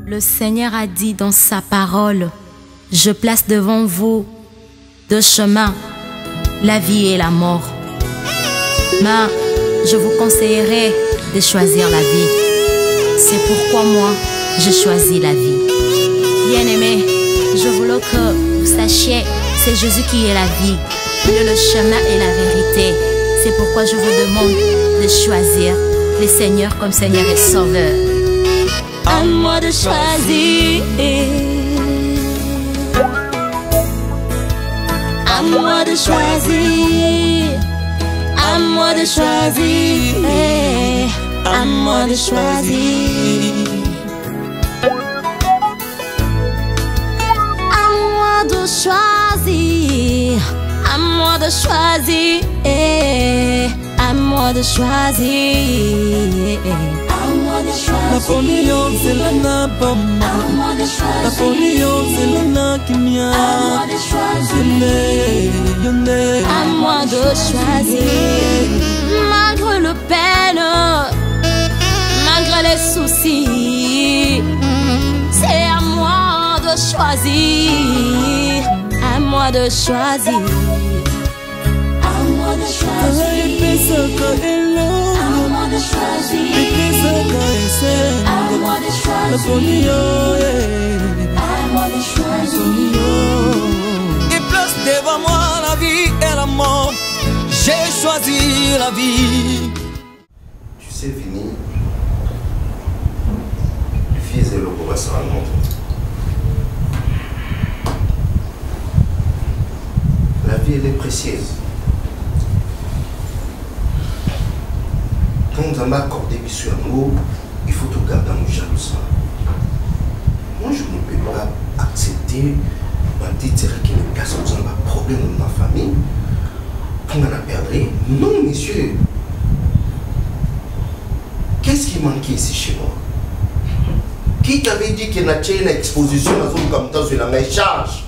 Le Seigneur a dit dans sa parole, je place devant vous deux chemins, la vie et la mort. Mais je vous conseillerais de choisir la vie. C'est pourquoi moi, j'ai choisi la vie. Bien-aimés, je voulais que vous sachiez, c'est Jésus qui est la vie, le chemin et la vérité. C'est pourquoi je vous demande de choisir le Seigneur comme Seigneur et Sauveur. À moi de choisir. À moi de choisir. À moi de choisir. À moi de choisir. À moi de choisir. À moi de choisir. À moi de choisir. Napoléon c'est la napama, Napoléon c'est la nakimia. À moi de choisir. Malgré le peine, malgré les soucis, c'est à moi de choisir. À moi de choisir. À moi de choisir. À moi de choisir. À moi de choisir. À moi de choisir. Il place devant moi la vie et la mort. J'ai choisi la vie. Tu sais, Vini, le fils et le beau se rencontrent. La vie, elle est précieuse. Quand on m'a accordé sur nous, il faut tout garder en jalousie. Moi, je ne peux pas accepter ma petite série qui me casse un problème dans ma famille. Qu'on en a perdu. Non, monsieur. Qu'est-ce qui manquait ici chez moi? Qui t'avait dit qu'il y a une exposition dans une comme ça sur la même charge?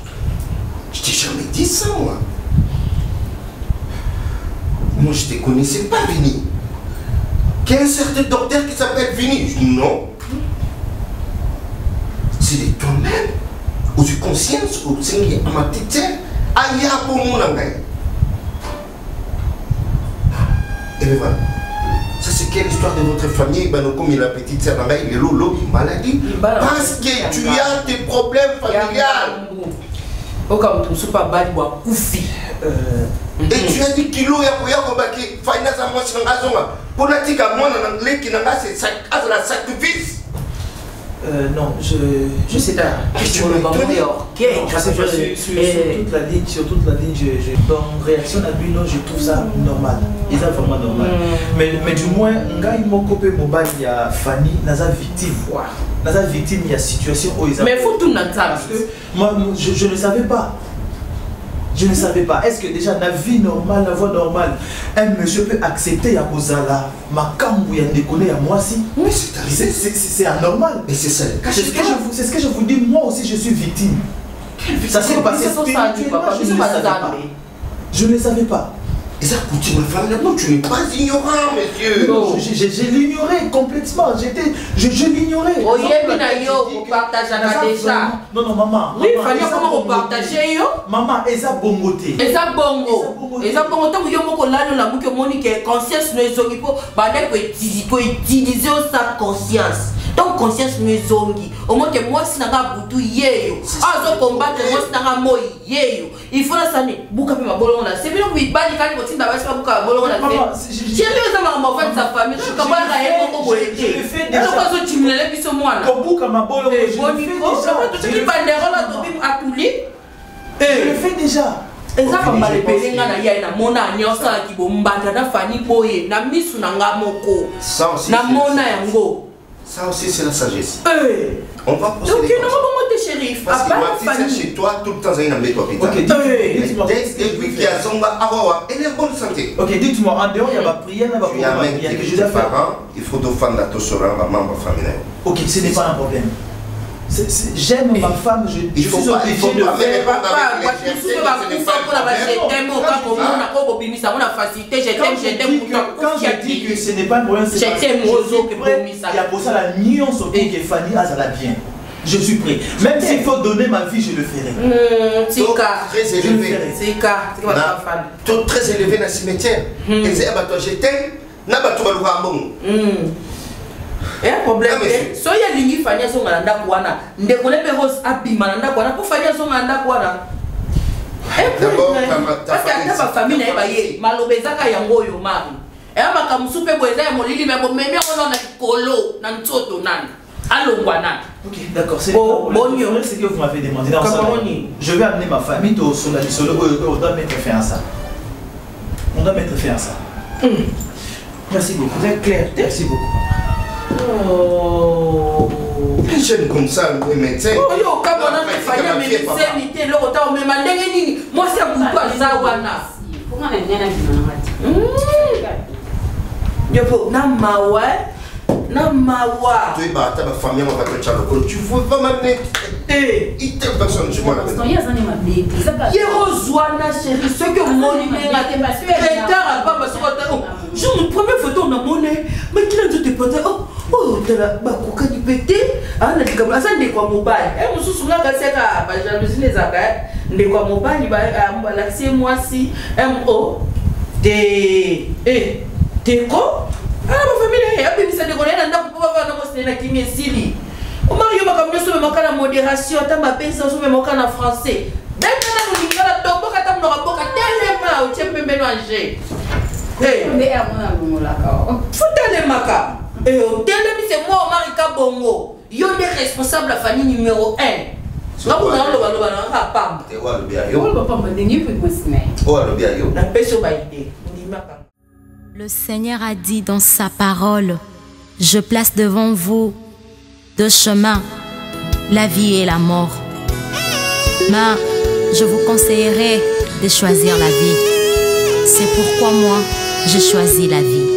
Je t'ai jamais dit ça, moi. Moi, je ne te connaissais pas, Vini. Qu'il y a un certain docteur qui s'appelle Vini. Je dis non. C'est de toi-même. Ou de conscience, ou de ma petite sœur. Aïe, pour mon langage. Et bien voilà. Ça, c'est quelle histoire de votre famille? Ben, comme il a la petite sœur, il est lolo, il maladie. Parce que tu as des problèmes familiaux. Et tu as dit qu'il y a finance à moi, c'est un azoma. Pour la tique à moi, qui n'a pas la sacrifice. Non, je sais pas. Je me donné. Sur toute la ligne, dans réaction à lui, je trouve ça normal. Il est vraiment normal. Mais du moins, il m'a coupé mon bail, il y a Fanny, Naza victime. Naza victime, il y a situation où ils ont. Mais il faut tout le parce que moi, je ne savais pas. Je ne savais pas. Est-ce que déjà la vie normale, la voie normale, un monsieur peut accepter à Bozala, ma camou y a déconné à moi si? Oui, c'est arrivé. C'est anormal. Mais c'est ça. C'est ce que je vous dis, moi aussi je suis victime. Ça s'est passé spirituellement, je ne savais pas. Et ça coûte ma femme, non, tu n'es pas ignorant, monsieur. Non, je l'ignorais complètement. Je l'ignorais. Oh, vous partagez déjà. Non, maman. Oui, il fallait comment vous partagez. Maman, eza bongoté. Eza bongo. Eza bongo. Tant que vous avez la boucle monique conscience, nous avons utiliser sa conscience. Donc conscience nous zongi. Au moins que moi si nanga butu yeyo. Ah zo combattre moi si nanga moi yeyo. Il faut la saner. Buka pe mabolon là. C'est bien oui bali kali botin da basi buka bolon là. J'ai vu ça ma maman sa famille. Je comprends la yeko ko bolete. Je fais déjà. Alors quand tu me lèves biso moi là. Ko buka mabolon. Je fais déjà. Tout ce qui bandera là to bim atuli. Je le fais déjà. Eza mama le belenga na ya na mona nyosa ki bombata na fani boye na misu na ngamo na mona yango. Ça aussi, c'est la sagesse. On va procéder. Donc, non, comment t'es shérif? Parce que ma petite chez toi, tout le temps, elle a mis toi. Ok, dites-moi. Depuis qu'il y a Zonga, elle est en bonne santé. Ok, dites-moi, en dehors, il y a ma prière, il y a ma prière. Il y a mes parents, il faut défendre la tossora, ma maman, ma famille. Ok, ce n'est pas un problème. J'aime ma femme, je suis obligé de faire. Quand je dis que ce n'est pas un problème, c'est parce que il y a pour ça la nuance autour que Fanny a ça la bien. je suis prêt. Même s'il faut donner ma vie, je le ferai. Très élevé. Très élevé dans le cimetière. Et c'est à toi, j'étais. N'a pas tout le monde. Et un problème, si il y a l'unique Fania son mananda kwana, ne connaît pas Rose Abimananda kwana pour Fania son mananda kwana. Parce que ma famille n'est pas yé, malobezaka yango yo mari. Et ma kamusupe boeza ya molili mais bon même on a kolo na ntoto nan. Allô wana. Ok, d'accord, c'est bon. C'est que vous m'avez demandé dans ça. Je vais amener ma famille au solo, on doit mettre fin à ça. On doit mettre fin à ça. Merci beaucoup. Vous êtes clair. Merci beaucoup. Oh. Les jeunes comme ça, les médecins. Oh yo, comme on a fait faillir mes médecins, le retard, mais ma dengue, moi c'est pour toi, ça wana. Pourquoi on est bien Yo, namawa, namawa. Tu es battu ma famille, ma patronne, tu vois pas m'amener. Il t'a personne, je m'en appelle. Yerozwana chérie, ce que mon numéro a été passé, je me première photo on a monnaie, mais qui l'a dit te poter, oh, de la bakuka du pété, ah, la digabla, ça n'est quoi mobile, eh, on se souvient que c'est la jalousie les affaires, n'est quoi mobile, il va l'accès moi si, M-O-D, t'es quoi? Ah, ma famille, il y a bien ça de connaître, on a pas voir dans mon cinéma qui m'est sili. Au Mario m'a comme nous sommes en modération, t'as ma paix, ça sommes en français. Dès que nous disons la tombe, quand on aura pas tellement, tu peux mélanger. Hey, foutez les maca. Et au dernier, c'est moi, Marika Bongo. Yo est responsable de la famille numéro 1. Le Seigneur a dit dans sa parole, je place devant vous deux chemins, la vie et la mort. Mais je vous conseillerais de choisir la vie. C'est pourquoi moi, j'ai choisi la vie.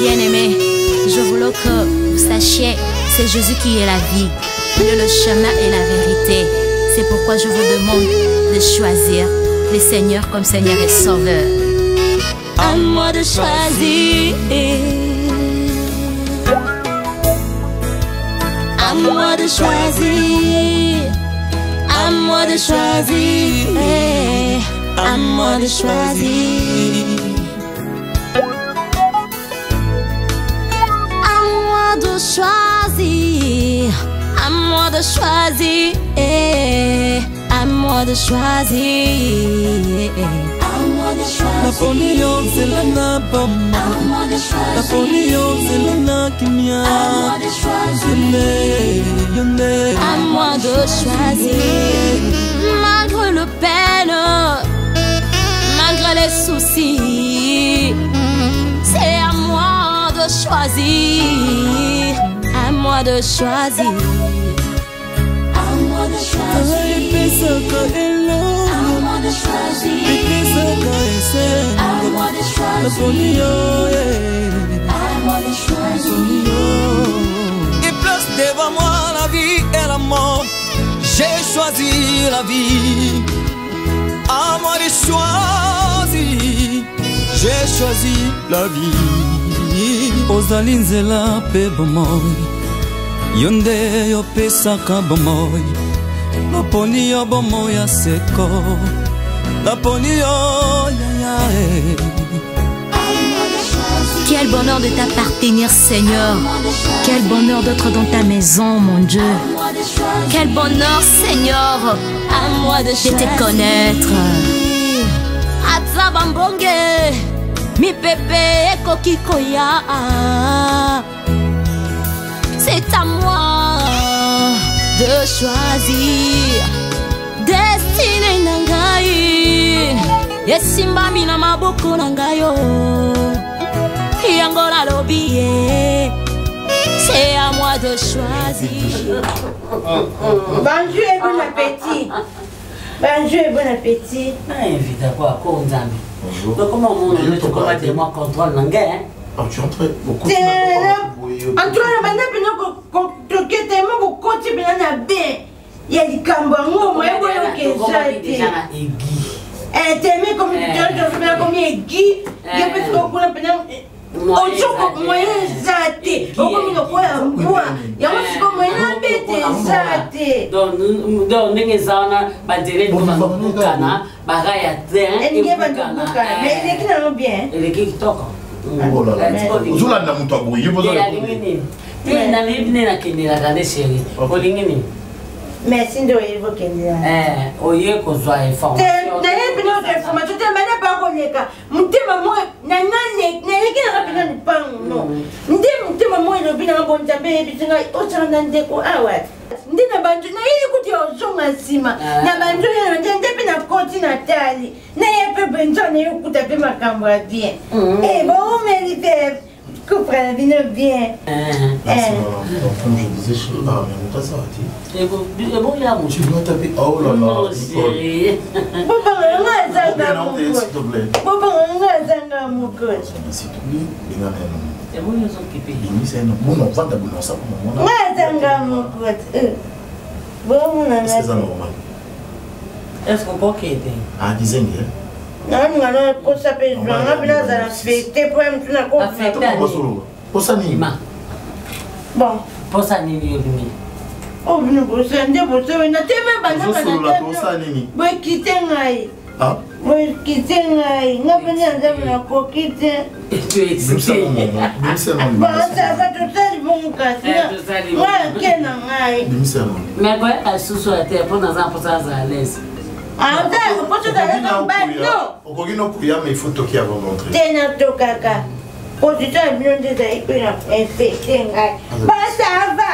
Bien-aimés, je voulais que vous sachiez, c'est Jésus qui est la vie, le chemin et la vérité. C'est pourquoi je vous demande de choisir le Seigneur comme Seigneur et Sauveur. À moi de choisir. À moi de choisir. À moi de choisir. À moi de choisir. À moi de choisir. À moi de choisir. À moi de choisir. Napoléon c'est la nabama. Napoléon c'est la nakimia. À moi de choisir. Malgré le peine, malgré les soucis, c'est à moi de choisir. À moi de choisir. À moi de choisir. Il place devant moi la vie et la mort. J'ai choisi la vie. À moi de choisir. J'ai choisi la vie. Ozali nzela pe bomoi. Yonde yo pesaka bomoi. Naponi yo bomoi ya seko. Quel bonheur de t'appartenir, Seigneur. Quel bonheur d'être dans ta maison, mon Dieu. Quel bonheur, Seigneur, à moi de te connaître. Atzabambonge, mi bébé kokikoya. C'est à moi de choisir. Destiné nangai, yesimba mina maboko nangayo. Yangola lobie, c'est à moi de choisir. Bonjour et bon appétit. Bonjour et bon appétit. Invite à quoi, Konzami. Bonjour. Donc comment on dit comment des mois contrôle nangai? Ah, tu entres beaucoup. Entre la banane, tu es tellement beaucoup de bien à bien. Il y a des cambons, moi, je déjà été. T'es comme tu as fait comme aiguille. Il y a plus de ozoko moyen eza te okomi lokola mbwa yango siko moyen abete eza te donc ndenge eza wana banzela ebukana baraya te elingi bandubukana mais eleki nango bien eleki kitoko ozolanda moto aboye nayebi nde nakendelaka nde sheri olingi nini merci nde oyebi okendela oye kozwa information nayebi noto information te bana pa koleka motema moko nayeki nanga mpena lupangu no nde motema moko elobi nanga bo nzambe eyebisi ngai osala na ndeko awa nde na banjo nayeli kuti ozonga nsima na banjo yana nde mpe nakoti natali naye mpe benzo nayokuta mpe makambo ya bien boomeli mpe comprendre bino bien. Tu dois taper. Oh là là, est-ce qu'on peut quitter? Ah, disais non, non, pour ça, je vais la fête pour un peu la pour ça, bon, pour ça, ni oh, nous pour ça, nous pour ça, on a tellement de quitter ah, oui, quitter n'a pas de la coquille. Tu es excité. Ça va tout ça, bon casser. Moi, quel an. Mais quoi, à sous la terre pour dans un passage à l'aise. Ah, vous pouvez aller dans le bateau. Au Cogino Pouya, mais il faut toquer avant d'entrer. Tenato caca. Pour du temps, bien des aïeux, infecté. Bah, ça va.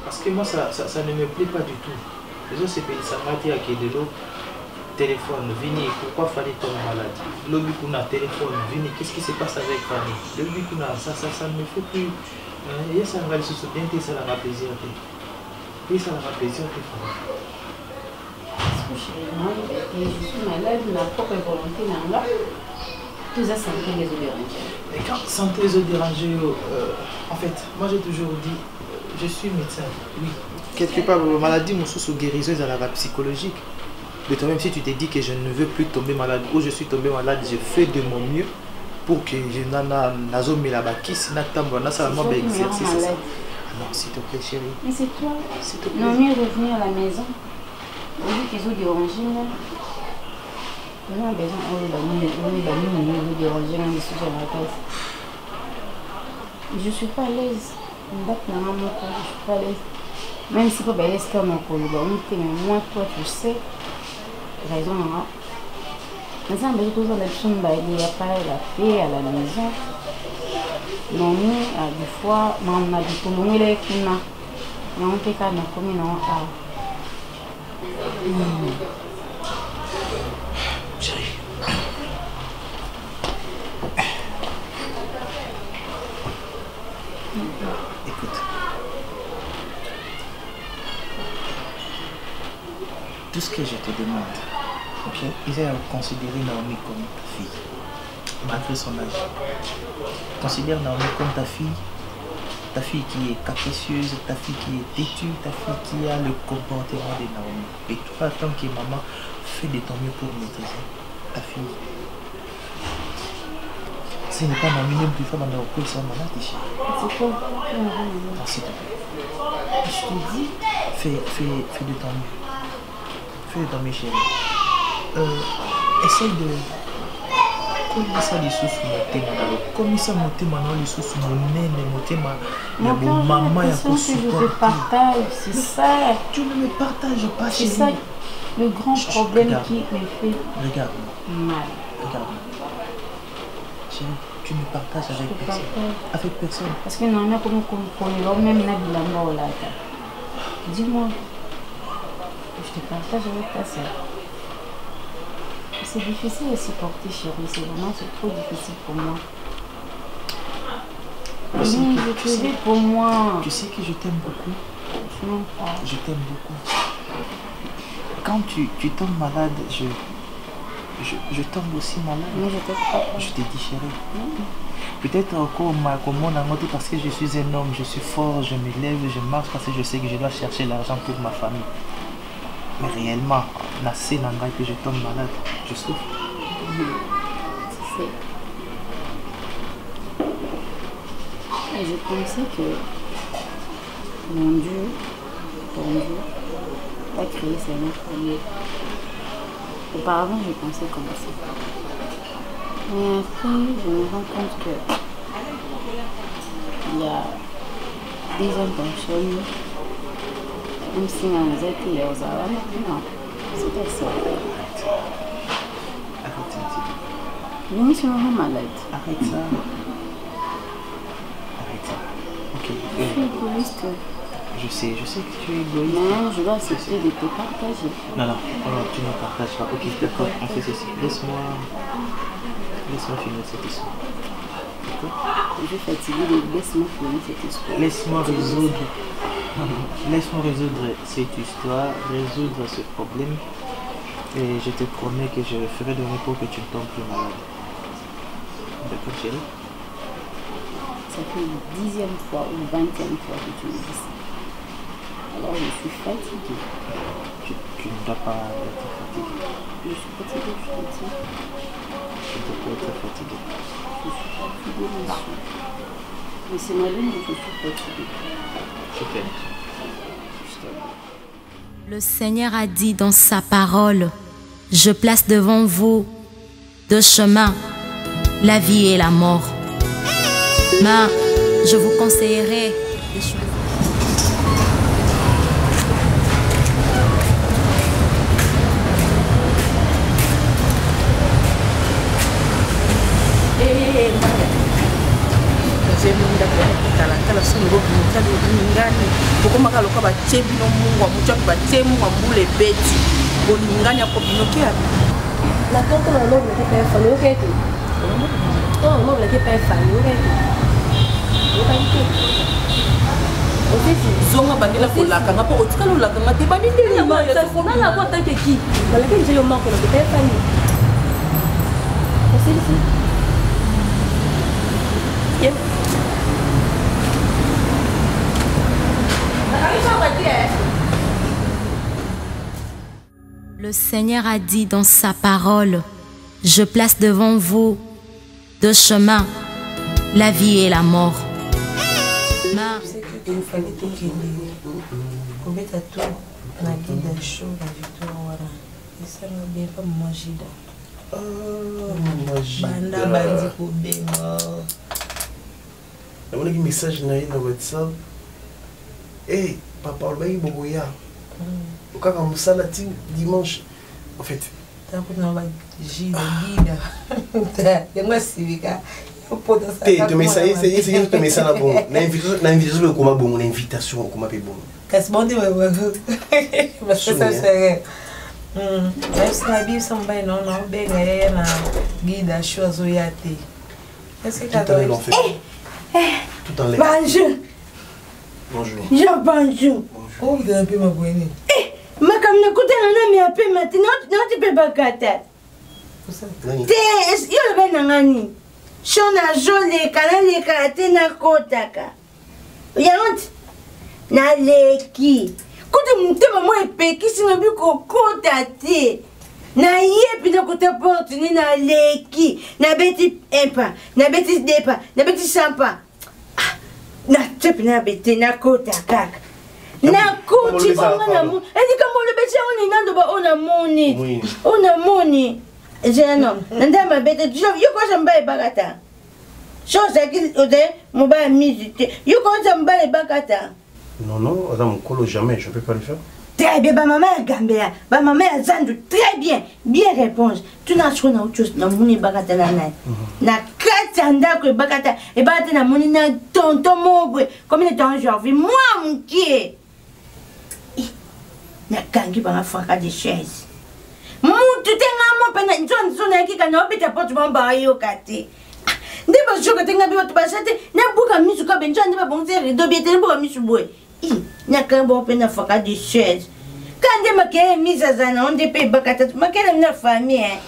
Parce que moi, ça ne me plaît pas du tout. Les autres, c'est pays, ça m'a dit à Kedelo, téléphone, Vini, pourquoi fallait tomber malade? Le but qu'on a téléphone, Vini, qu'est-ce qui se passe avec Fanny? Le but qu'on a, ça ne me fait plus. Il y a ça, on va se soutenir, ça n'a pas plaisir. Et ça n'a pas plaisir. Je suis malade, ma propre volonté n'a pas. Tout ça, ça me fait les os dérangés. Et quand santé les os dérangés, en fait, moi j'ai toujours dit, je suis médecin, oui. Quelque part, la maladie, mon sous guériseuse à la psychologique. Mais toi-même, si tu te dis que je ne veux plus tomber malade ou je suis tombé malade, je fais de mon mieux pour que je n'en zoome là-bas. Qui s'y n'attend, ça va exercer. Non, s'il te plaît, chérie. Mais c'est toi. Non, mieux revenir à la maison. Au lieu qu'ils ont dérangé, on a besoin de je suis pas à l'aise. Je suis pas à l'aise. Même si pas à l'aise comme un collègue, moi, toi, tu sais, raison, mais ça, je trouve que il n'y a pas la paix à la maison. Non, des fois, on a dit que nous sommes là, on a fait qu'à nous commis non. Chérie. Écoute. Tout ce que je te demande, ok, il est à considérer Naomi comme ta fille, malgré son âge. Considère Naomi comme ta fille qui est capricieuse, ta fille qui est têtue, ta fille qui a le comportement de Naomi. Et toi, tant que maman, fais de ton mieux pour maîtriser ta fille. Ce n'est pas Naomi, même plus femme, on a repris son malade, chérie. C'est quoi? S'il te plaît. Je te dis, fais de ton mieux. Fais de ton mieux, chérie. Essaye de... Comment ça les sous comment ça monter maintenant les sous mon nez monter ma maman et que je te partage, c'est ça. Tu ne me partages pas, c'est ça le grand problème qui me fait regarde mal. Regarde. Chérie, tu me partages avec personne. Avec personne. Parce que non, on a comme même là. Dis-moi, je te partage avec ta soeur. C'est difficile à supporter, chérie. C'est trop difficile pour moi. Je te dis pour moi. Tu sais que je t'aime beaucoup. Non, pas. Je t'aime beaucoup. Quand tu tombes malade, je tombe aussi malade. Mais je te crois. Je te dis, chérie. Peut-être encore parce que je suis un homme, je suis fort, je me lève, je marche parce que je sais que je dois chercher l'argent pour ma famille. Mais réellement, la scène en que je tombe malade, je souffre. Et je pensais que mon Dieu, a créé ces famille. Auparavant, je pensais comme ça. Mais après, je me rends compte que il y a des personnes, même si on a été non, c'est pas ça. Je me suis vraiment malade. Arrête ça. Ok. Je suis égoïste. Je sais que tu es égoïste. Mais je dois accepter de te partager. Non, tu ne partages pas. Ok, d'accord, on fait ceci. Laisse-moi finir cette histoire. Je suis fatiguée de laisse-moi finir cette histoire. Laisse-moi résoudre cette histoire, résoudre ce problème. Et je te promets que je ferai de repos que tu ne tombes plus malade. D'accord, chérie? Ça fait la 10e fois ou 20e fois que tu me dis ça. Alors je suis fatiguée. Tu ne dois pas être fatiguée. Je suis fatiguée, je te dis. Tu dois pas être fatiguée. Je suis fatiguée, monsieur. Mais c'est moi-même que je suis fatiguée. Je t'aime. Le Seigneur a dit dans sa parole, je place devant vous deux chemins, la vie et la mort. Mais je vous conseillerais de choisir. La carte na noble qui peut faire le quête. Non, noble qui peut faire le quête. zonga bandela kolaka nga po otika lolaka nga te bandindeli nala ko tanke ki balaki nje yo mako na peut faire ni aussi Le Seigneur a dit dans sa parole, je place devant vous deux chemins, la vie et la mort. Il fallait tout qu'il y ait. Tout na guida show na victoire wana. Ça ne bien pas manger da. Banda bandi ko benga. Na mona ki message na ina WhatsApp. Eh, papa olbayi boboya. Okaka musala ti dimanche. En fait, tant que na ba guida. Yango sivika. Tu mets ça, tu mets ça là bon. L'invitation comme bon, l'invitation comme bon. Qu'est-ce bon dit parce que ça c'est est-ce que la Bible semble non ben na guide à chose oyate. Est-ce que tu as tout en l'air. Bonjour. Bonjour. Jean bonjour. Oh, vous avez un peu ma bonne. Ma comme ne coûte un ami à peu maintenant, non tu peux pas gâter. Est-ce que le ben ngani? Shona jole kanale kate na kotaka. Yanti na leki. Kuti mtema mo epeki sino biko kota te. Na yepi na kota porte ni na leki. Na beti empa, na beti depa, na beti sampa. Na tepi na beti na kota kaka. Na kuti onga na mu. Edi kamo le beti oni nando ba ona moni. Ona moni. Jeno, nandama bete yo ko jamba e bagata. Chose qui ode moba musité. Yo ko jamba e bagata. Non, Adam Kolo jamais, je peux pas le faire. Très bien, ba maman Gambia, ba maman Zandu très bien. Bien réponse. Tu n'as pas na autre chose na moni bagata na na. Na katanda ko bagata e bagata na moni na tonton mobwe. Combien de temps aujourd'hui moi mon qui na kangi ba faka de chaise. Mutu tenga mo pena nzona yakika na obita poto mamba ayo kati. Ndeba joka tenga biwa tubasate na buka misu ka benja ndeba bonze rido biete buka misu boy. Na kambo pena faka de chaise. Kande makere misa zana onde pe bakata makere na famille.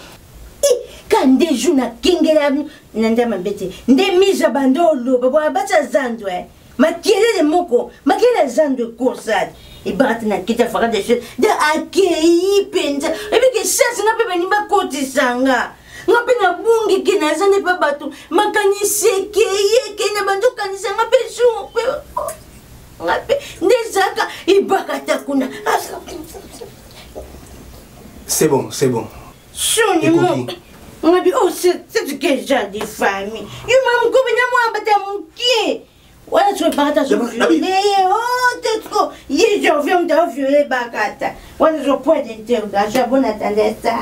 Kande juna kingela nande mabete. Nde misa bandolo baba bacha zandwe. makelele moko makelele genre de coursade ebakati na kiti afaka de choses de akei mpenza ebike sasi nga mpe bani bakotisanga nga mpe nabungiki naza nde mpe bato makanisi ekei na banzokanisa nga mpe jour mpe nga mpe nde ezaka ebakata kuna C'est bon, c'est bon. Soni mo. On dit oh c'est quel genre de famille. You m'as coupé na moi bata mukie. Wala tu parata sur oh t'es trop. Hier je viens de violer bakata. Wala je point d'interrogation bon attendez ça.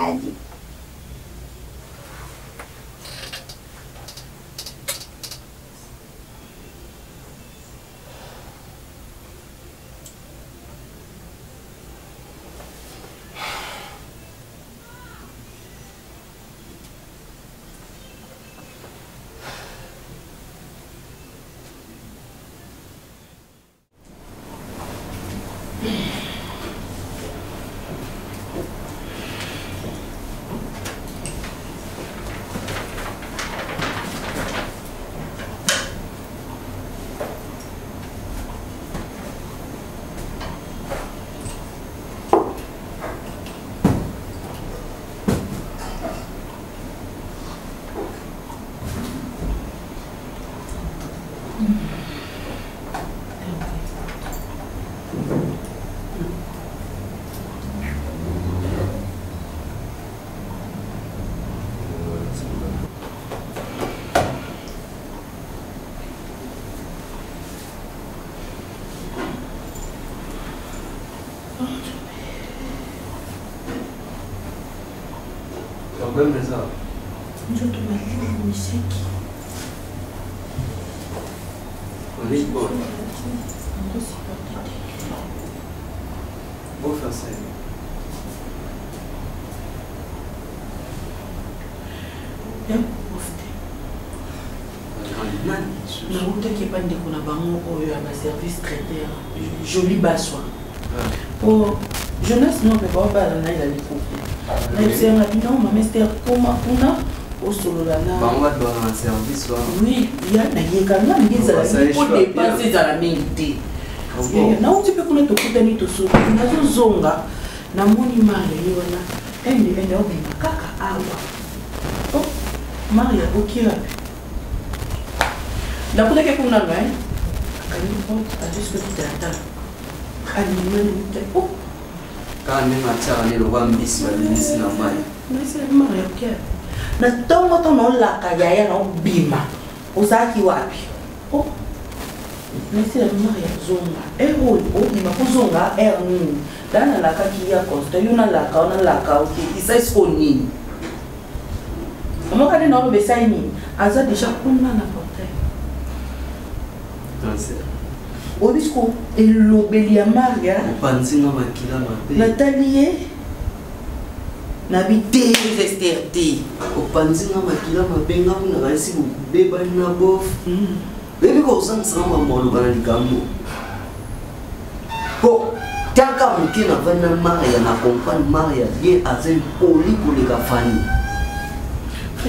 Problème de ça. Je te mets le musique. On est bon. Bon français. Nautaki epande kuna bango oyo ya baservice traiteur joli baswa po Jonas no mpe baobala na ye na likuku nayebisenga bino mama Esther koma kuna osolola na bango bato bana na service wana oui ya nayekanga ndenge ezala po dépense ezala mingi te nauti mpe kuna tokutani tosoki nazozonga namoni maria ye wana ende obima kaka awa maria oki wapi nakutaki kuna ngai jusque tout à l'heure alimani oh kaka ndenge atiaka ne lokwa mbisi balimisi na mai maria oki na ntongo to naolaka yaya naobima ozalaki wapi oh nasi ya maria zonga oyo obima kozonga ere nini daa nalakaki ya constant yo nalaka onalaka oke isaisiko nini omokani naoloba esai nini aza deja kuna na portail obisko elobeli ya maria opanzinga makila mabe natali ye nabi te Esther te opanzinga makila mabe nga kuna kanisi bobebani na bof bebi kozangisanga mamoloba na likambo po taka moke navani na maria na compagne maria ye aza poli koleka fani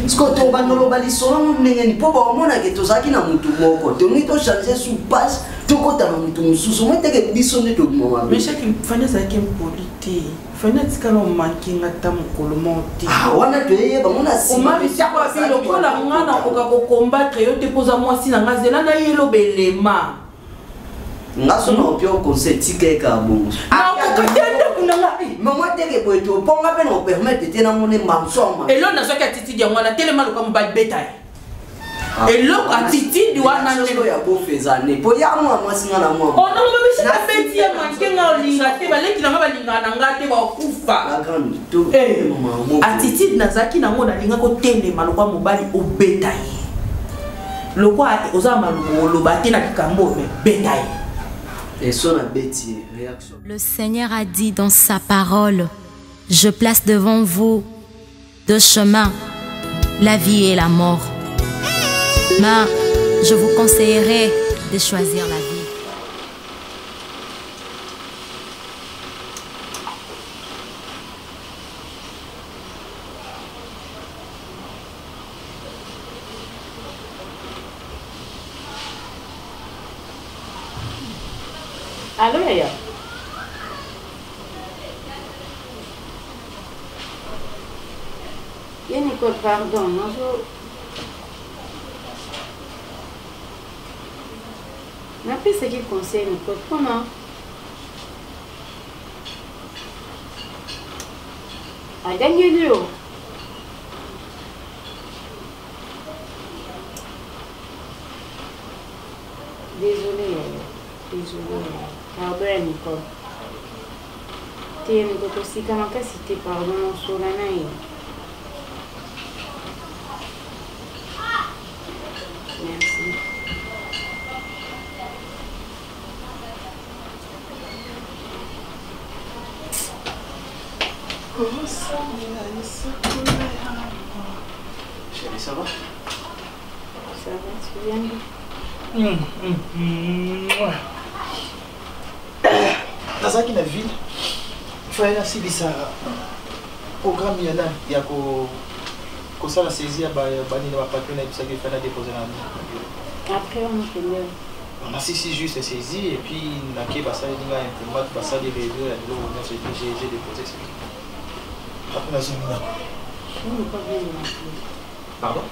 siko tobandoloba lisolo ndengeni mpo baomonake tozalaki na mutu moko tongi tochange supase tokota na mutu mosusu moi teke biso nde tobima mabe meshaki fani azalaki mpoli te fani atikala omankinga ata mokolo moko te wana toyeyeba mona lokola nga nakoka kokombatre yo te mpoza mwasi na nga zela na ye elobelema nga so na opia oconseil tika eka bongo nakokatende kunanga mama teke boye toponga mpe na opermete te na mone mamsoma elo nazwaki atitidi yango wana telema loka mobali beta ye eloko atitidi wana ndelo ya bofezane po ya mwa mwasi nga na mwa onoloba bisika beti ye mankenga olinga te baleki nanga balingaka na nga te bakufa atitidi nazalaki nango nalinga kotelema lokwa mobali obeta ye lokwa oza malubu oloba te na likambo me beta ye. Le Seigneur a dit dans sa parole, je place devant vous deux chemins, la vie et la mort. Mais je vous conseillerais de choisir la vie. Allô, Yaya? Y'a Nicole, pardon, non, je... N'appelle ce qu'il conseille, Nicole, comment? A gagné lui. Désolé, pardon Nicole. Tu es Nicole aussi comment si tu pardon sur la naïe. Merci. Chérie, ça va? Ça va, tu viens de... Nazaki na ville, il faut aller à ça programme yana ya ko ça la saisie ya bani na papier na bisa que faire déposer na. Après on fait on a saisi juste saisi et puis na ke basa dinga imprimante basa de réseau là on a j'ai déposé ça. Après na zone na. Pardon?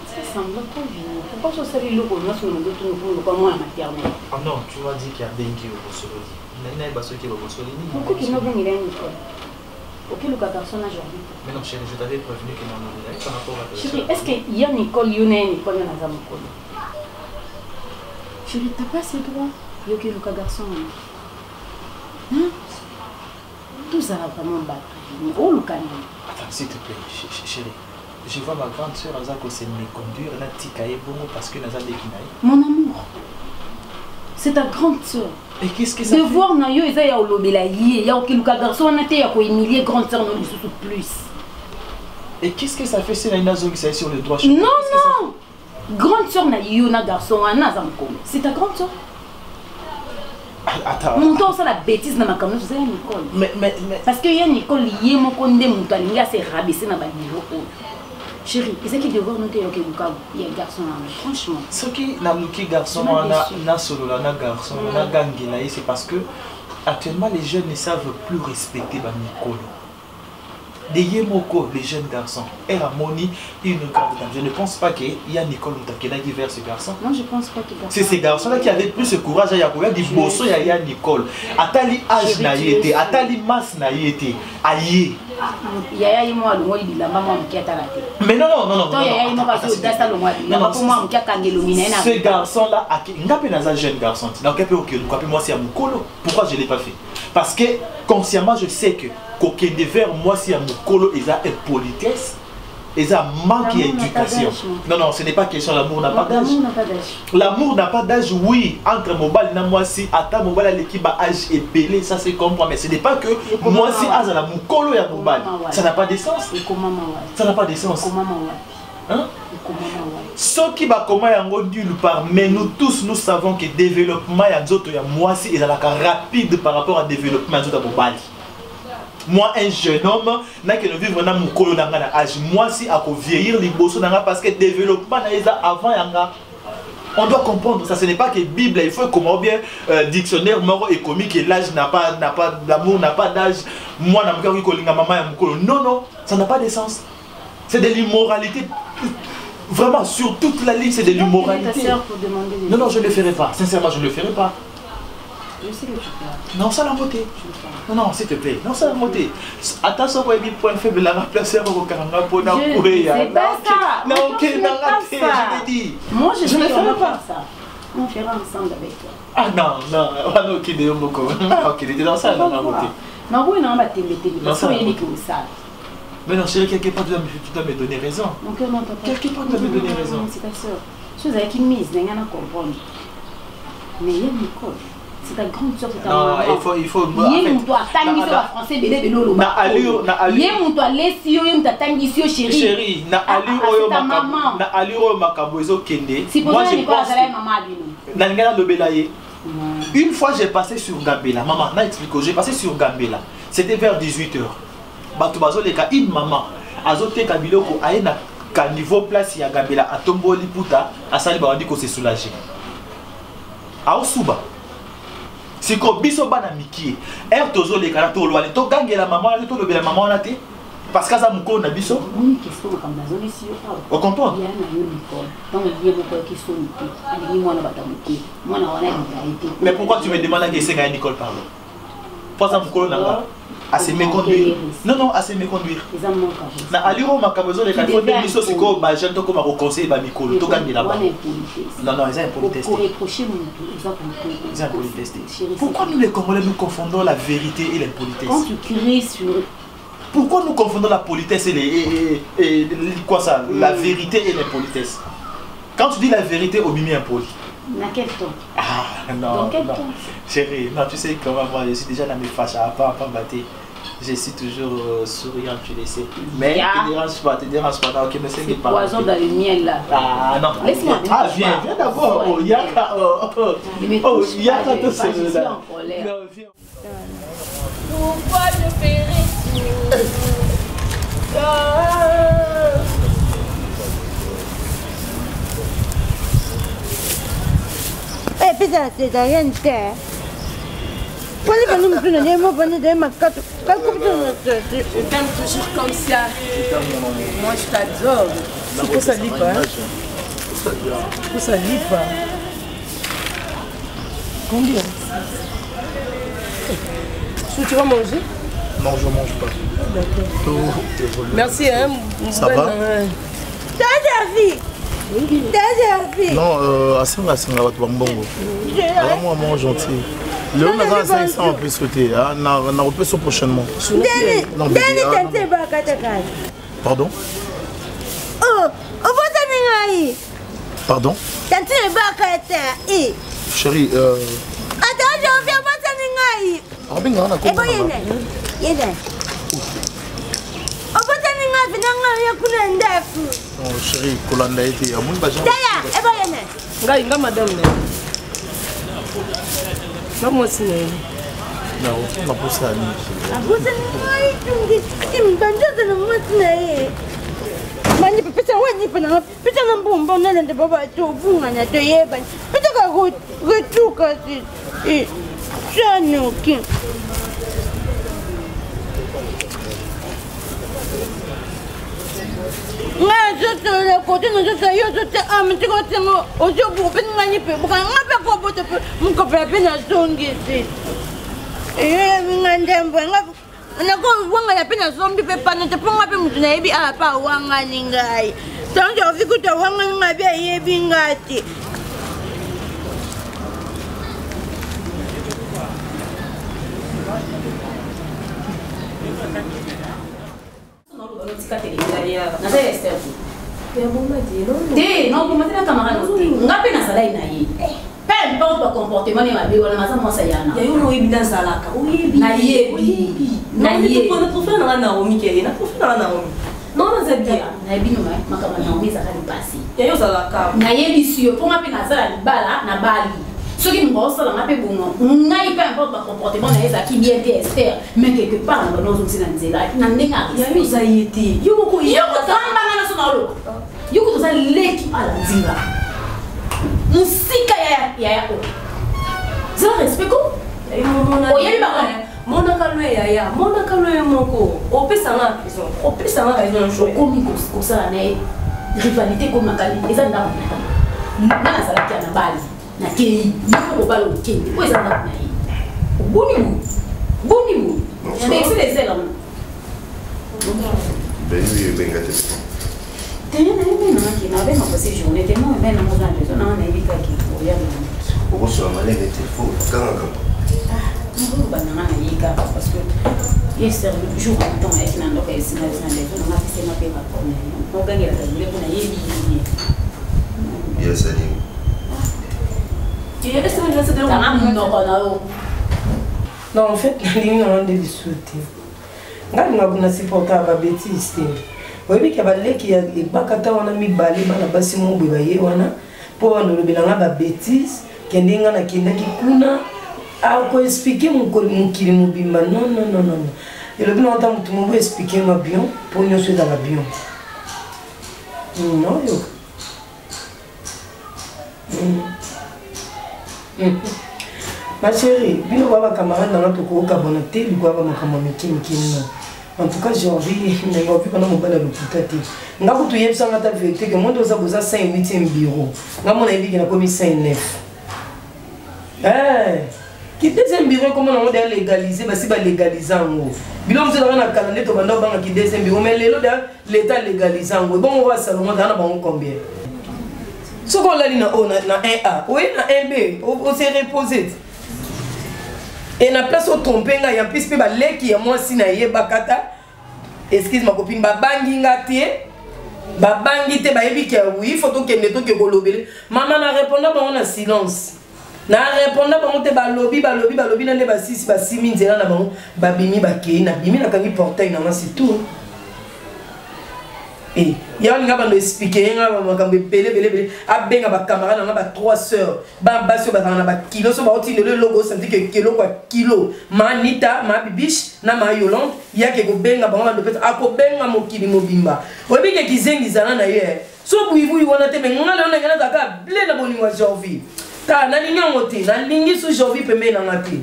Ça semble pas bien. Pourquoi je sais le rôle sur le retour pour moi maternelle? Ah non, tu m'as dit qu'il y a Bengi au Bossolo. Il y a pas qui au Bossolo. Pourquoi qu'il n'a pas mis l'école? Auquel le garçon aujourd'hui. Mais non, chérie, je t'avais prévenu qu'il n'en avait pas par rapport à ça. Chérie, est-ce qu'il y a une école, il y a une école dans la Zamokolo? Chérie, t'as pas ces droits? Il y a le garçon. Hein? Tout ça va vraiment battre. Oh, le canon. Attends, s'il te plaît, chérie. Je vois ma grande soeur Azako c'est me conduire na tikaye bongo parce que naza dekinaye. Mon amour, c'est ta grande soeur. Et qu'est-ce que ça de fait? Voir na yo eza ya olobela ye ya okiluka garçon na te ya ko humilier grande soeur no lisusu plus. Et qu'est-ce que ça fait si na zongi ça sur le droit? Non non. Grande soeur na yo na garçon na zamko. C'est ta grande soeur. Attends. Mon temps ça la bêtise na makamno c'est Nicole. Mais parce que ya Nicole lié mon konde muto alinga se rabaisser na ba niveau. Chérie, c'est qui devoir noter que il y a un garçon là, franchement. Ce qui n'a pas garçon, na solo là, na garçon, na gangela, c'est parce que actuellement les jeunes ne savent plus respecter ba Nicole. Des Yemoko, les jeunes garçons, et à Moni, une garde. Je ne pense pas qu'il y a Nicole qui vers ce garçon. Non, je pense pas qu'il y a. C'est ces garçons-là qui avaient plus de courage à Yakoya, du bosso, il y a Nicole. Atali âge n'a été, Atali masse n'a été, aïe. Mais non. Ce garçon-là, un jeune garçon. Moi, c'est Mukolo. Pourquoi je ne l'ai pas fait? Parce que consciemment, je sais que Kokende vers moi, c'est Mukolo, ils ont impolitesse. Ils ont manque d'éducation. Non, ce n'est pas question. L'amour n'a pas d'âge. L'amour n'a pas d'âge, oui. Entre Mobile et moi, si à Mobile, l'équipe a âge et belé, ça c'est comprendre. Mais ce n'est pas que moi, si à la Mukolo et Mobile. Ça n'a pas de sens. Ça n'a pas de sens. Hein? Ce qui va comment nulle part, mais nous tous nous savons que le développement y a moi si est rapide par rapport au développement de Mobile. Moi, un jeune homme, n'a que vivre dans mon colo dans l'âge. Moi, si à vieillir les bossos parce que le développement avant yanga. On doit comprendre ça. Ce n'est pas que Bible, il faut comment bien dictionnaire mort et comique et l'âge n'a pas l'amour n'a pas d'âge. Moi, n'a pas maman et mon colo. Non, ça n'a pas de sens. C'est de l'immoralité. Vraiment, sur toute la ligne, c'est de l'immoralité. Non, je ne le ferai pas. Sincèrement, je ne le ferai pas. Je sais que tu peux. Non, ça l'a moté. Non, s'il te plaît. Non, ça l'a moté. Attention, vous avez point faible, la placer au carnaval pour la courir. C'est pas ça. Non, ok, je l'ai dit. Moi, je ne ferai pas ça. On fera ensemble avec toi. Ah non, ok, de Yomoko. Ok, il était dans ça, non, non, moté. Non, oui, non, parce qu'il y a ça. Mais non, chérie, quelque part, tu dois me donner raison. Quelque part, tu dois me donner raison. C'est ta soeur. Je suis avec une mise, je ne comprends pas. Mais il y a une école. C'est ta grande soeur, c'est ta maman. Non, il faut... Il y a mon toit, tangi sur la français, bébé, bébé, lolo. Il y a mon toit, laissez yo, il y a tangi sur chérie. Chérie, na allure makabozo kende. Si pour ça, il n'y a pas de maman à lui. Nangana lobelaye. Une fois, j'ai passé sur Gambela. Maman, n'explique, j'ai passé sur Gambela. C'était vers 18h. Batubazo leka une maman. Azote kabiloko aena qu'à niveau place il y a Gabela à tombo liputa à sali ba dit que c'est soulagé a suba c'est que biso bana miki er tozo le kana to lwa to gangela maman to lobela maman na te parce que ça mukolo na biso une question comme la solution au comptoir il y a une école donc il y a beaucoup de questions ali moi na batamuki moi na wana été mais pourquoi tu me demandes que c'est une école pardon pour ça mukolo na à se méconduire non non à se méconduire na aliro makabezo le kanfo de biso siko ba jeune to comme conseiller ba mikolo to gangela ba non non ils ont impolitesse pour reprocher mon ils ont impolitesse pourquoi nous les Congolais nous confondons la vérité et l'impolitesse quand tu cries sur pourquoi nous confondons la politesse et quoi ça la vérité et l'impolitesse quand tu dis la vérité au mimi impoli dans quel temps ah non dans quel non temps chérie non tu sais comment moi je suis déjà dans mes fâches à pas battre je suis toujours souriant tu le sais mais te dérange pas non ok mais c'est pas poison dans le miel là ah non laisse-moi ah viens d'abord oh yaka oh yaka tout c'est là pourquoi je ferais Eh, putain, c'est rien de terre. Pourquoi nous me prenons mots pour nous donner ma carte? Je t'aime toujours comme ça. Moi, je t'adore. Pourquoi ça lit pas? Pourquoi ça lit pas? Combien? Tu vas manger? Non, je mange pas. D'accord. Merci, hein. Ça va? T'as servi. Non, assez va tu vas bongo. Vraiment gentil. Léon a 500 en plus côté. On a repris ça prochainement. Pardon? Oh, pardon? Chérie, oh chérie, Kolanda était à mon bagage. Nga madame. Non, moi aussi. Non, on va pousser à nous. non, vous mettez la camarade. Ngapi na sala ina yi. Peu importe le comportement ni mabe wana masa mwasa yana. Ya yuno ebi salaka. Oyebi. Na yebi. Na yebi. Pour notre frère na Naomi qui na profil na Naomi. Non na zabia. Na yebi no makama Naomi za kali pasi. Ya yo salaka. Na yebi siyo pour ngapi na sala bala na bali. Ce qui me ressort dans ma paix, n'a pas importe le comportement, n'a qui bien été Esther, mais quelque part dans nos aussi dans des lacs, n'a pas eu ça y était. Yo ko yo ko tamba na sonalo. Yo ko ça leki ala zinga. Musika ya o. Ça respect ko? Oyebi ba mona kalwe ya mona kalwe moko. O pesa na prison. O pesa na raison jo. Komi ko ça na rivalité ko makali. Eza ndamba. Na sala kia na bali. Na kei yako balo kei ko eza na yi boni mu mais c'est les ailes ben oui benga te tena na ki na beno passé journée tellement ben na mozana beso na na ibika ki ko ya na ko so malé de téléphone kanga no ba na na yika parce que yesterday jour en temps avec na ndo ka esina na lezo na pese na pe ba ko na gagner la table ko na yebi bien salut. Non, en fait, il a des souhaité. On a supporté la bêtise. Oui, qu'il y a des bakata, on a mis balé, on a passé mon bébé, on a pour nous le bilan la bêtise, qu'il y a qui kuna, a expliquer mon kili mobimba. Non. Et le bilan, tout le monde expliquer ma bien pour nous suivre dans la bien. Non, yo. Ma chérie, bino baba camarade dans notre cour cabonate, lui baba makamami kimikino. En tout cas, j'ai envie, mais on peut pas nous parler de l'hôpital. Nga kutu yebsa ngata vérité que moi doza boza 5-8e bureau. Nga mona yebi na komi 5-9. Qui deuxième bureau comment on doit légaliser parce que légaliser en gros. Bilo mse na calendrier to banda banga qui deuxième bureau mais l'état légaliser en gros. Bon on va seulement dans ba combien. Ce qu'on l'a dit na 1A, oui na 1B, on s'est reposé. Et na place au tromper nga ya plus pe ba leki ya moi si na yeba kata. Excuse ma copine ba bangi ngati ba bangi te ba yebi ke oui photo ke neto ke kolobele. Maman na répondre ba on a silence. Na répondre ba on te ba lobby na ne ba 6 ba 6000 zela na ba bimi ba ke na bimi na kangi portail na c'est tout. Et il y a un gars qui expliqué, il y a un gars qui a un camarade, il y a 3 sœurs, il y a un kilo, le logo, ça dit que kilo, kilo. Manita, ma bibiche, na ma Yolande, il y a quelques benga, benga mokili mobimba. Vous voyez que les gens qui sont là, so vous voyez, mais on a un bonne janvier. Ta na ligne moté, na ligne sous janvier peut mettre dans la tête.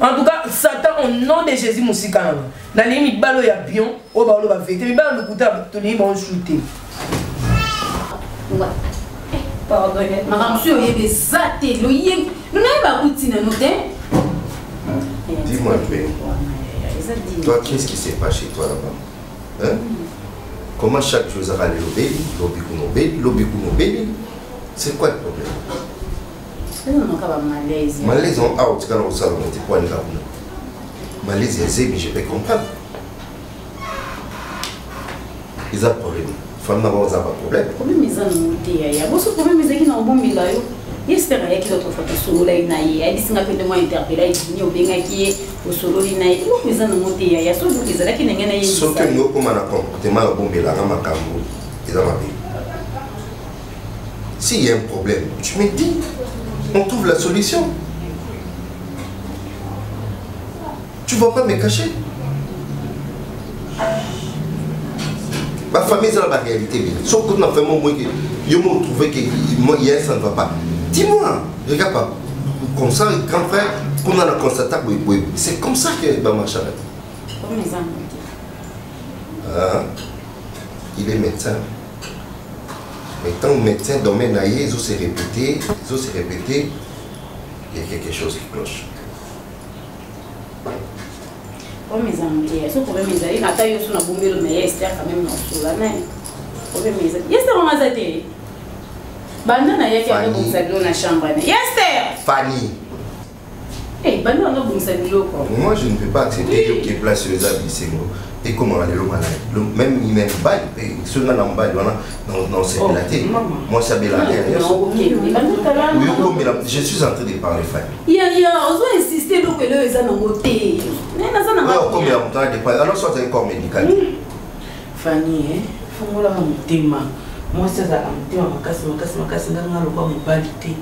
En tout cas, Satan, au nom de Jésus, Moussika, dans les limites, balo ya pion, au balo va fêter, mais balo le couteau, tout le monde va shooter. Pardon, madame, je suis exacté, nous n'avons pas routine, nous Dis-moi un peu. Toi, qu'est-ce qui s'est passé chez toi là-bas? Hein? Comment chaque chose a allé l'obéi? C'est quoi le problème? Malaise en out, quand on s'en monte, quoi, malaise, mais je peux comprendre. Ils ont problème. Femme n'a pas de problème. Le problème est qu'il y a beaucoup de problèmes qui sont bons. Il y a des gens qui sont solo là, il y a des gens qui sont interpellés, qui ont bien qui au solo là, il y a des gens qui il y a surtout des gens qui n'ont rien. Sauf que nous, comme on a comportement bombé là, on a cambo, ils ont ma vie. S'il y a un problème, tu me dis. On trouve la solution. Tu ne vas pas me cacher. Ma famille, c'est la réalité. Sauf que nous avons fait mon mot, je me trouvé que hier, ça ne va pas. Dis-moi, regarde pas. Comme ça, grand frère, qu'on a constaté, c'est comme ça que va marcher. Il est médecin. Mais tant que médecin domaine ailleurs, ils ont se répété, il y a quelque chose qui cloche. Oh mes amis, ce problème est là, il a taillé sur la bombe, mais Esther quand même non sur la main. Problème est là. Esther on a zété. Bandana yake ana kumsaidia na shamba. Esther. Fanny. Eh, bandana ana kumsaidia quoi. Moi je ne peux pas accepter que place les habits et comment aller le malade. Même il même pas sur la lamballe non c'est dilaté. Moi ça bélaté. Je suis en train de parler Fanny. Il y a on doit insister donc que le ça n'a moté. Comme il y a en train de parler alors soit un corps médical. Fanny faut moi la motema. Moi ça ça motema makasi nganga lokwa mobalité.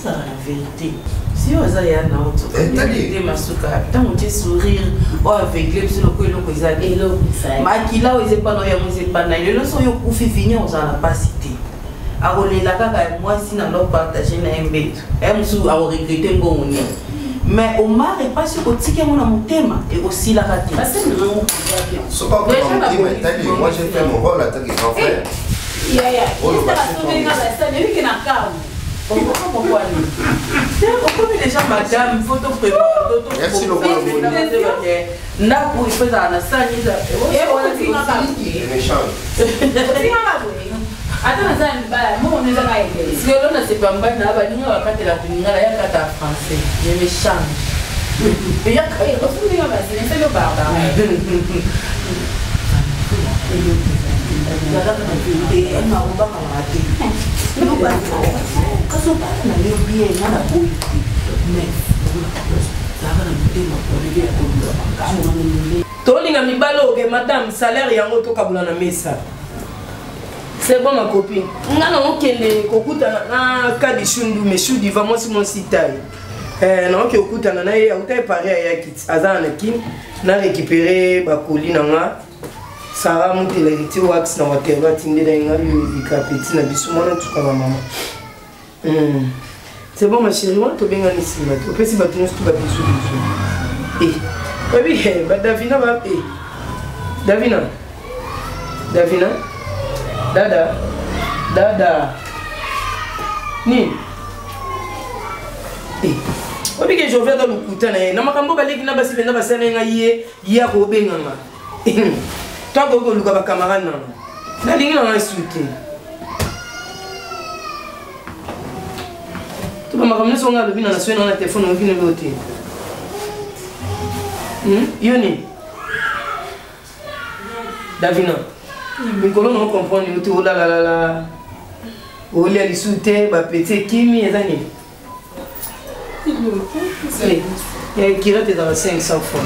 Ça la vérité. Si on a ya na auto, il masuka. Tant on te sourire, ou avec les sur le coin le coisa et le makila ou pas no ya mose pas na le so yo kufi finir on a pas cité. A rolé la kaka moi si na lo partager na mbeto. Musu a regretter ngoni. Mais au mar est pas sur côté mon motema et aussi la raté. Parce que non. C'est pas moi j'ai fait mon rôle en tant que grand frère. Ya. Il ça sauver na ça, mais qui na calme. Pourquoi déjà madame photo préparée merci le bon na pour il fait ça na ça ni ça et on a attends ça moi on est là si on a c'est pas mal na ba ni on va pas te la tenir là ya kata français je me change et ya kai on se dit là c'est le barbare tolinga mibalo ke madame salaire yango tokabula na mesa. C'est bon ma copine. Ngana okende kokutana na kadishundu meshu diva moi si mon sitai. Na oke okutana na ye autai pare ya kit azana kin na récupérer ba colis na nga Sarah monte la été wax na wateba tinde da nga yo ikapeti na biso mwana tuka ba maman. C'est bon ma chérie, on te benga ni sima. Tu peux si ba tu ba biso biso. Eh, baby, ba Davina ba Davina. Dada. Ni. Eh. Obi ke je viens dans le coutin na makambo baleki na basi benda basana nga ye ya ko benga nga. Toi go luka ba camarade na. Na lingi na insulter. Tu vas makambo so nga lobi na na soena na téléphone on vient l'autre. Yoni. Davina. Mikolo no comprendre tu oh la. Oli ali soute ba petit kimi ezani. Il y a dans 500 francs.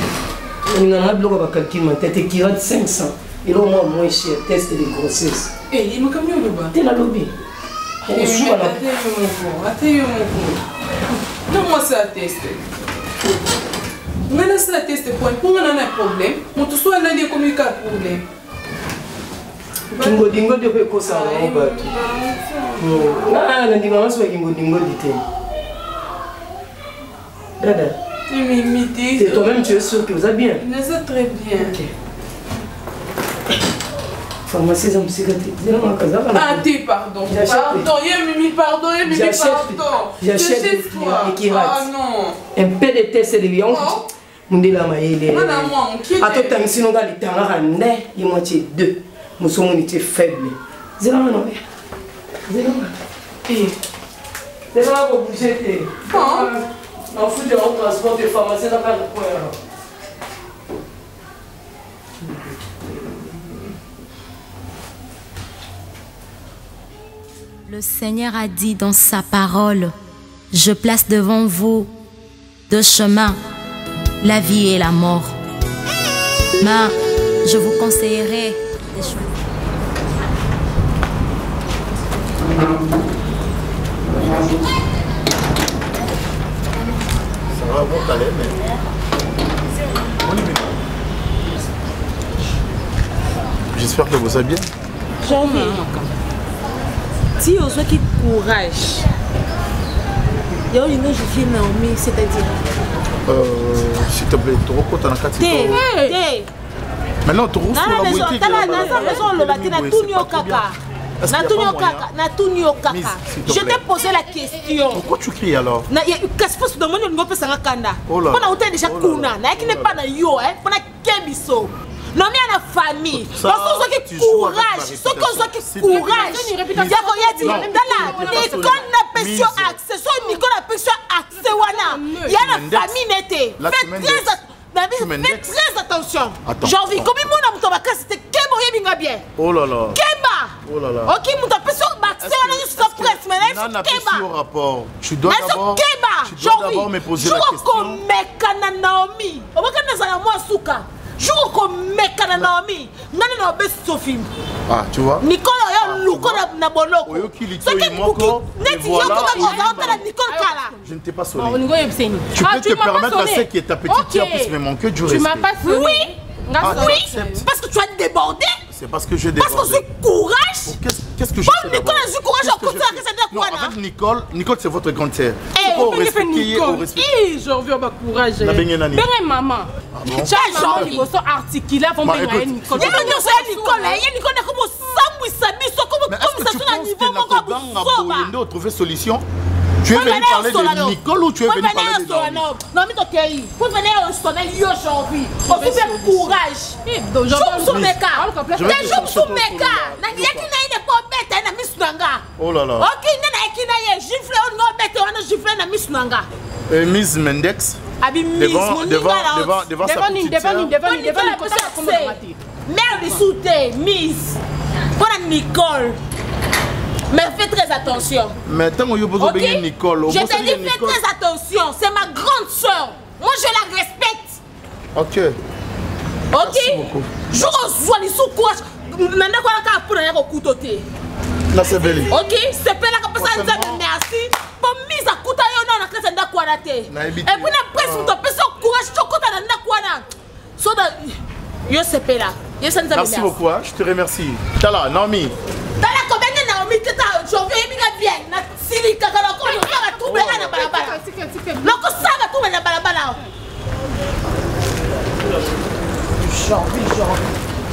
On a un bloc à calculer ma tête qui rate 500. Et là, moi, moins cher, test de grossesse. Eh, il m'a comme yo là-bas. T'es la lobby. On joue à la. Attends, non, moi, c'est à tester. Maintenant, c'est à tester. Pour on a un problème, on te soit là, il y a comme un problème. Kingo dingo de quoi ça va au bateau. Ah, la dimanche, c'est kingo dingo d'ité. Dada. C'est toi-même, tu es sûr que vous allez bien? Je sais très bien. Ok. Pharmacie, c'est un psychiatrique. Ah, pardon. Pardon. J'achète des Ah non. Un peu de test de lion. Mundela maïle. Attends, t'as mis nos gars, les temps là, il moitié 2. Nous sommes unité faible. Zéro, non. Zéro, pour bouger. On fout de transport de pharmacie dans le coin. Le Seigneur a dit dans sa parole, je place devant vous deux chemins, la vie et la mort. Mais je vous conseillerais des choses. Ça va, bon, t'allais, mais... J'espère que vous allez bien. Jamais. Si on soit qui courage, il y a une justice Naomi, c'est-à-dire. S'il te plaît, tu recoutes en quatre. Maintenant, tu recoutes la moitié. Je t'ai posé la question. Pourquoi tu cries alors? Qu'est-ce que tu demandes? Oh là. Non, mais il y a une famille. Parce que qui courage. Parce que courage. Il y a une famille. Faites très attention. J'en vis. Comme il m'a dit, c'était Keba bien. Oh là là. Keba. Oh là là. Ok, mon tapé sur rapport. Tu dois d'abord me poser la question. Ah, tu vois? Je ne t'ai pas sonné. Tu peux te permettre à ce qui est ta petite sœur puisse me manquer du respect. Tu m'as pas sonné. Oui, parce que tu as débordé. C'est parce que j'ai débordé. Parce que j'ai courage. Qu'est-ce que je fais? Nicole a du courage, non, en fait, Nicole, c'est votre grande sœur. J'en reviens à courage. Maman. Articulé avant de Nicole. Nicole, trouver solution. Tu es venu parler de Nicole ou tu es venu parler de Naomi? Non, mais ok. Vous venez au sommet aujourd'hui. On vous fait courage. Oh là là. Miss Mendex. Devant sa petite sœur. Mère de soutien, Miss. Pour Nicole. Mais fais très attention. Mais tant que vous avez Nicole, je te dis fais très attention. C'est ma grande soeur. Moi je la respecte. Ok. Ok. Je reçois les sous-courage. Maintenant qu'on a pour aller au couteau. Là c'est belle. Ok. C'est pas là que ça nous a merci. Pour mise à couteau on a créé ça quoi raté. Et puis la presse nous a fait courage tu côté dans quoi là. So da yo c'est pas là. Merci beaucoup, hein. Je te remercie. Tala, Naomi. Tala, combien de Naomi que t'as aujourd'hui? Il y a bien. Sili, kaka, loko, loko, tout le monde na balabala. Loko, ça va tout le monde na balabala.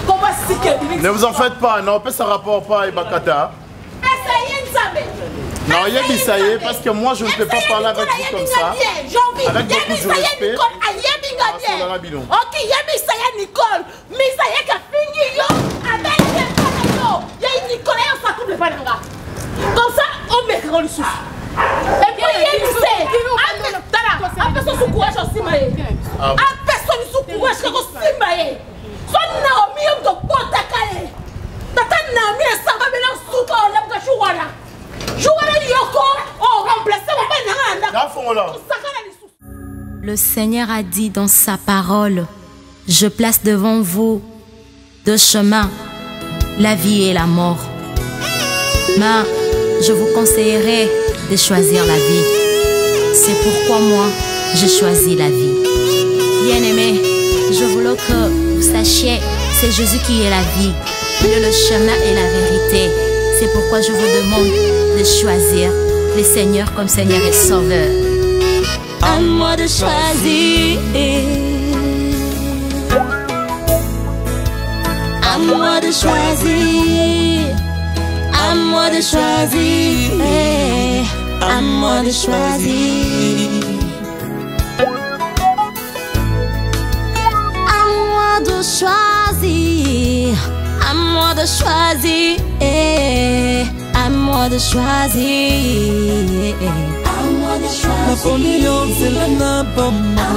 Comment si que... Ne vous en faites pas, non, ça rapport pas à Ibakata. Non, il y a Bissaye, parce que moi je ne peux pas parler avec vous comme ça. Avec beaucoup de respect. Ok, il y a Bissaye Nicole. Bissaye qui a fini yo. Avec yo. Il y a Nicole et on s'en coupe le pananga. Comme ça, on met le souffle. Et puis il y a Bissaye. Un personne sous courage aussi, maïe. Un personne sous courage aussi, maïe. Son Naomi, on doit pas t'accaler. Tata Naomi, ça va venir sous toi, on a pas joué là. Le Seigneur a dit dans sa parole, je place devant vous deux chemins, la vie et la mort. Mais je vous conseillerais de choisir la vie. C'est pourquoi moi, j'ai choisi la vie. Bien-aimés, je voulais que vous sachiez, c'est Jésus qui est la vie, le chemin et la vérité. C'est pourquoi je vous demande de choisir le Seigneur comme Seigneur et Sauveur. À moi de choisir. À moi de choisir. À moi de choisir. À moi de choisir. À moi de choisir. À moi de choisir. À moi de choisir. Napoléon c'est la napama.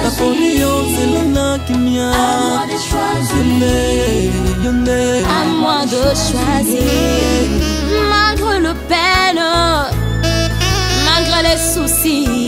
Napoléon c'est la nakimia. À moi de choisir. Malgré le peine, malgré les soucis,